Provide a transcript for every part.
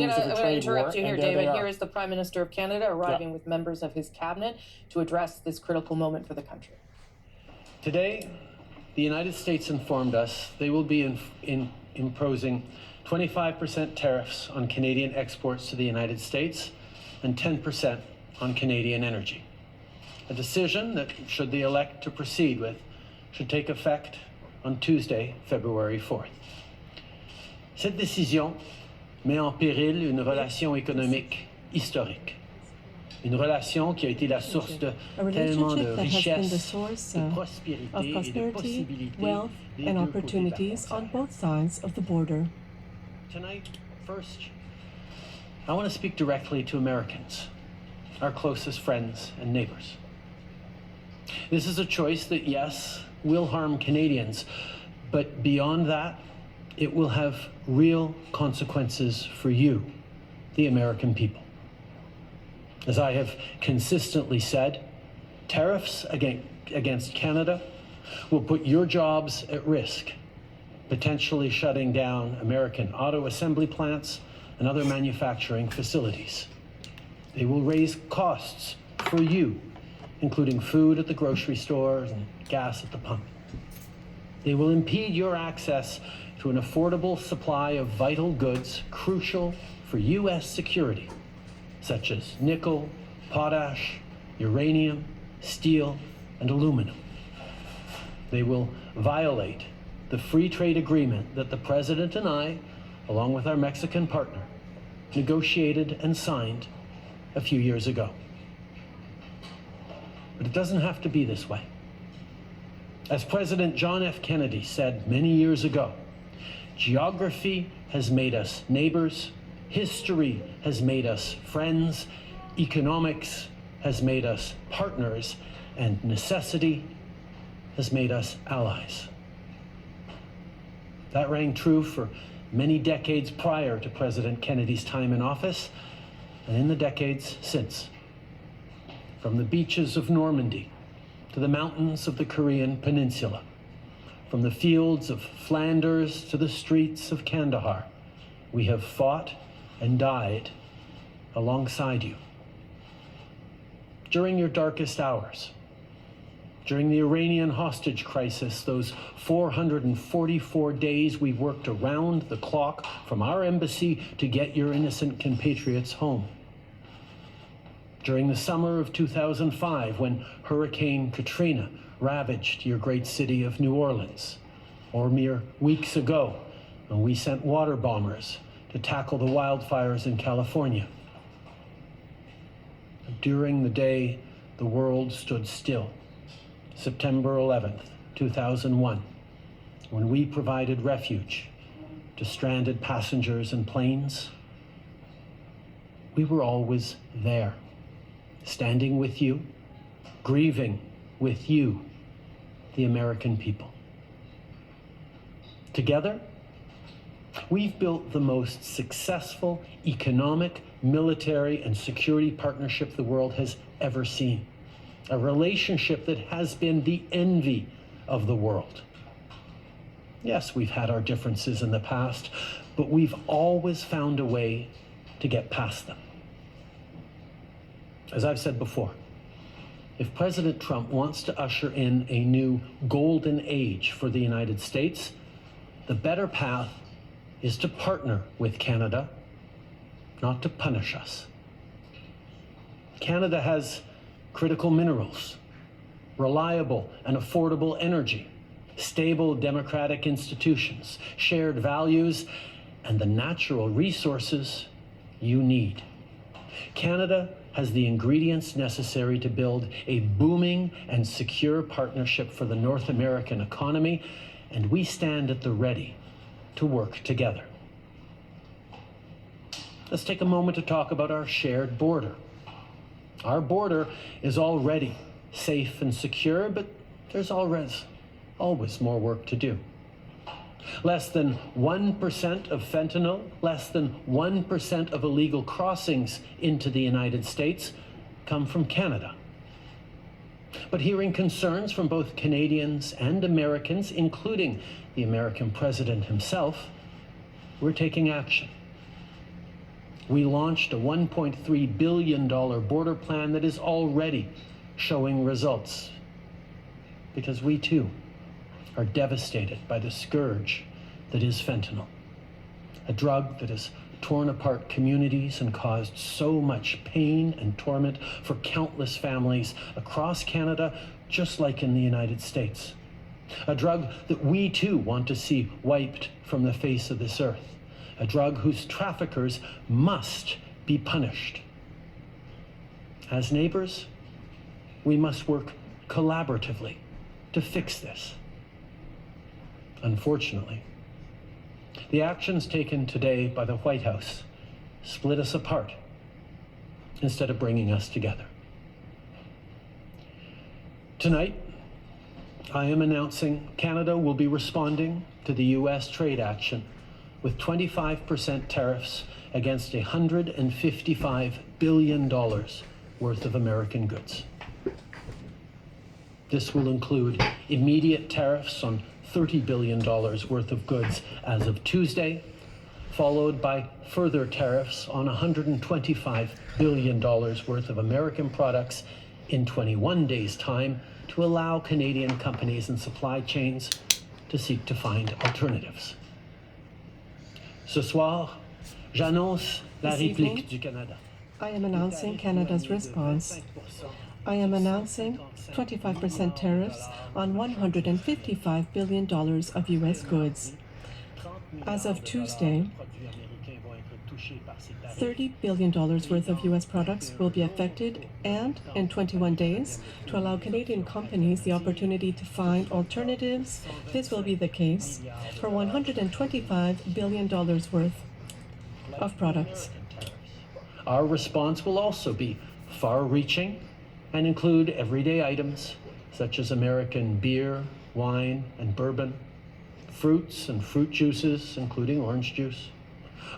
I'm going to interrupt you here, David. Here is the Prime Minister of Canada arriving with members of his cabinet to address this critical moment for the country. Today, the United States informed us they will be imposing 25% tariffs on Canadian exports to the United States and 10% on Canadian energy. A decision that, should they elect to proceed with, should take effect on Tuesday, February 4th. Cette décision met en péril une relation économique historique. Une relation qui a été la source de tellement de richesses, de prospérité et de possibilités, wealth and opportunities on both sides of the border. Tonight, first, I want to speak directly to Americans, our closest friends and neighbors. This is a choice that, yes, will harm Canadians, but beyond that, it will have real consequences for you, the American people. As I have consistently said, tariffs against Canada will put your jobs at risk, potentially shutting down American auto assembly plants and other manufacturing facilities. They will raise costs for you, including food at the grocery store and gas at the pump. They will impede your access to an affordable supply of vital goods crucial for U.S. security, such as nickel, potash, uranium, steel, and aluminum. They will violate the free trade agreement that the President and I, along with our Mexican partner, negotiated and signed a few years ago. But it doesn't have to be this way. As President John F. Kennedy said many years ago, geography has made us neighbors, history has made us friends, economics has made us partners, and necessity has made us allies. That rang true for many decades prior to President Kennedy's time in office, and in the decades since. From the beaches of Normandy to the mountains of the Korean Peninsula, from the fields of Flanders to the streets of Kandahar, we have fought and died alongside you. During your darkest hours, during the Iranian hostage crisis, those 444 days we worked around the clock from our embassy to get your innocent compatriots home. During the summer of 2005, when Hurricane Katrina ravaged your great city of New Orleans, or mere weeks ago when we sent water bombers to tackle the wildfires in California. During the day the world stood still, September 11th, 2001, when we provided refuge to stranded passengers and planes, we were always there, standing with you, grieving with you, the American people. Together, we've built the most successful economic, military, and security partnership the world has ever seen. A relationship that has been the envy of the world. Yes, we've had our differences in the past, but we've always found a way to get past them. As I've said before, if President Trump wants to usher in a new golden age for the United States, the better path is to partner with Canada, not to punish us. Canada has critical minerals, reliable and affordable energy, stable democratic institutions, shared values, and the natural resources you need. Canada has the ingredients necessary to build a booming and secure partnership for the North American economy, and we stand at the ready to work together. Let's take a moment to talk about our shared border. Our border is already safe and secure, but there's always more work to do. Less than 1% of fentanyl, less than 1% of illegal crossings into the United States come from Canada. But hearing concerns from both Canadians and Americans, including the American president himself, we're taking action. We launched a $1.3 billion border plan that is already showing results, because we too are devastated by the scourge that is fentanyl, a drug that has torn apart communities and caused so much pain and torment for countless families across Canada, just like in the United States. A drug that we too want to see wiped from the face of this earth. A drug whose traffickers must be punished. As neighbors, we must work collaboratively to fix this. Unfortunately, the actions taken today by the White House split us apart instead of bringing us together. Tonight, I am announcing Canada will be responding to the U.S. trade action with 25% tariffs against $155 billion worth of American goods. This will include immediate tariffs on $30 billion worth of goods as of Tuesday, followed by further tariffs on $125 billion worth of American products in 21 days' time to allow Canadian companies and supply chains to seek to find alternatives. Ce soir, j'annonce la réplique du Canada. I am announcing Canada's response. I am announcing 25% tariffs on $155 billion of U.S. goods. As of Tuesday, $30 billion worth of U.S. products will be affected, and in 21 days, to allow Canadian companies the opportunity to find alternatives, this will be the case for $125 billion worth of products. Our response will also be far-reaching and include everyday items such as American beer, wine, and bourbon, fruits and fruit juices, including orange juice,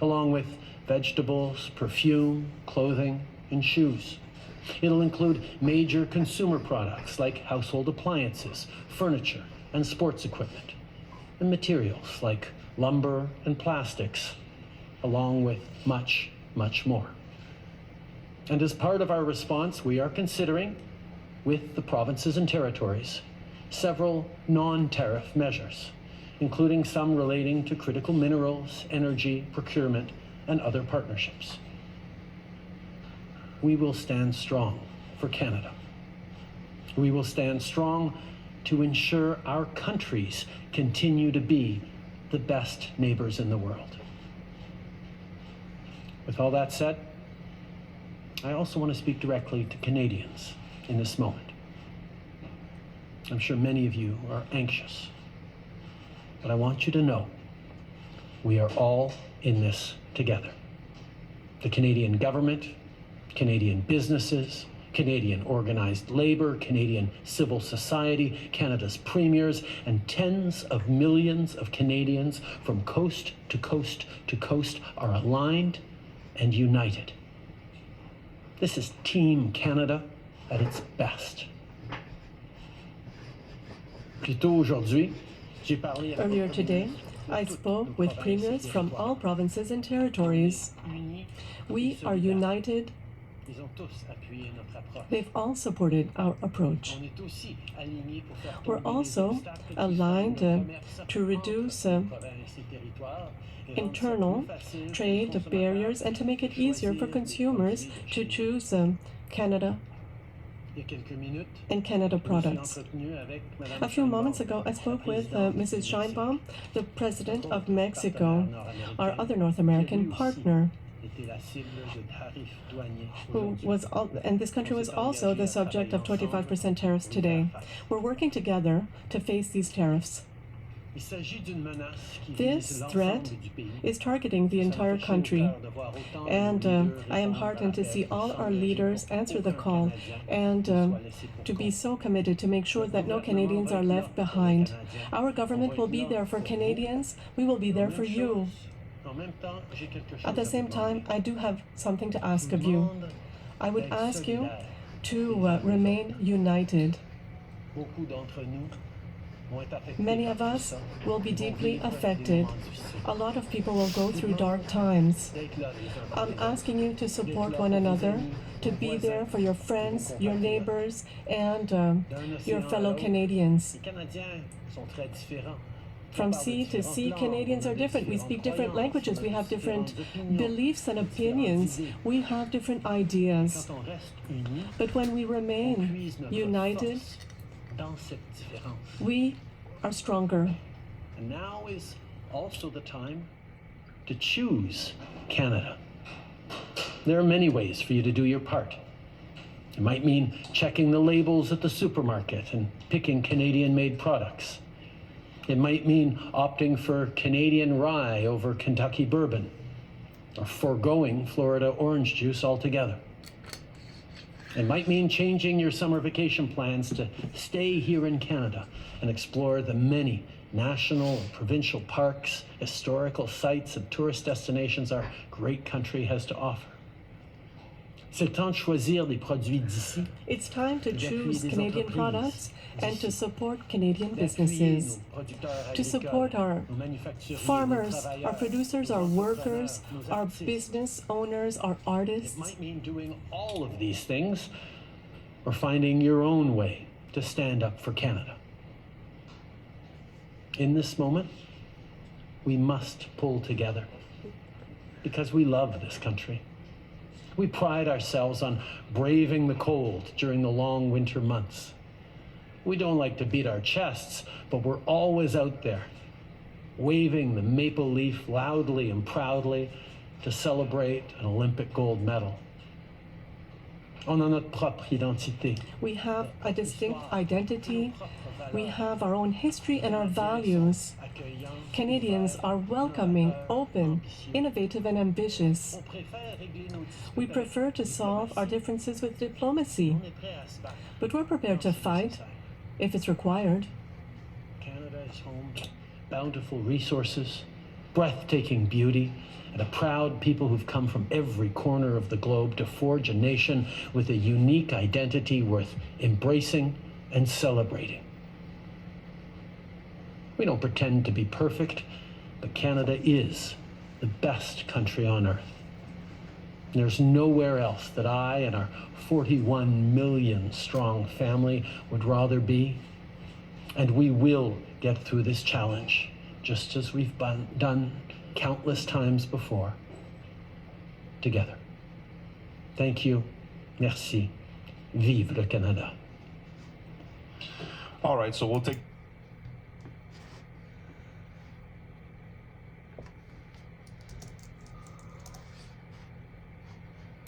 along with vegetables, perfume, clothing, and shoes. It'll include major consumer products like household appliances, furniture, and sports equipment, and materials like lumber and plastics, along with much, much more. And as part of our response, we are considering, with the provinces and territories, several non-tariff measures, including some relating to critical minerals, energy, procurement, and other partnerships. We will stand strong for Canada. We will stand strong to ensure our countries continue to be the best neighbors in the world. With all that said, I also want to speak directly to Canadians in this moment. I'm sure many of you are anxious, but I want you to know we are all in this together. The Canadian government, Canadian businesses, Canadian organized labor, Canadian civil society, Canada's premiers, and tens of millions of Canadians from coast to coast to coast are aligned and united. This is Team Canada at its best. Earlier today, I spoke with premiers from all provinces and territories. We are united. They've all supported our approach. We're also aligned to reduce internal trade barriers and to make it easier for consumers to choose Canada and Canada products. A few moments ago, I spoke with Mrs. Sheinbaum, the President of Mexico, our other North American partner, and this country was also the subject of 25% tariffs today. We're working together to face these tariffs. This threat is targeting the entire country, and I am heartened to see all our leaders answer the call and to be so committed to make sure that no Canadians are left behind. Our government will be there for Canadians. We will be there for you. At the same time, I do have something to ask of you. I would ask you to remain united. Many of us will be deeply affected. A lot of people will go through dark times. I'm asking you to support one another, to be there for your friends, your neighbors, and your fellow Canadians. From sea to sea, Canadians are different. We speak different languages. We have different beliefs and opinions. We have different ideas. But when we remain united, we are stronger. And now is also the time to choose Canada. There are many ways for you to do your part. It might mean checking the labels at the supermarket and picking Canadian-made products. It might mean opting for Canadian rye over Kentucky bourbon, or foregoing Florida orange juice altogether. It might mean changing your summer vacation plans to stay here in Canada and explore the many national and provincial parks, historical sites, and tourist destinations our great country has to offer. C'est temps de choisir des produits d'ici. It's time to choose Canadian products and to support Canadian businesses, to support our farmers, our producers, our workers, our business owners, our artists. It might mean doing all of these things or finding your own way to stand up for Canada. In this moment, we must pull together because we love this country. We pride ourselves on braving the cold during the long winter months. We don't like to beat our chests, but we're always out there, waving the maple leaf loudly and proudly to celebrate an Olympic gold medal. On a notre propre identité. We have a distinct identity. We have our own history and our values. Canadians are welcoming, open, innovative, and ambitious. We prefer to solve our differences with diplomacy, but we're prepared to fight if it's required. Canada is home to bountiful resources, breathtaking beauty, and a proud people who've come from every corner of the globe to forge a nation with a unique identity worth embracing and celebrating. We don't pretend to be perfect, but Canada is the best country on earth. There's nowhere else that I and our 41 million strong family would rather be. And we will get through this challenge, just as we've done countless times before, together. Thank you. Merci. Vive le Canada. All right, so we'll take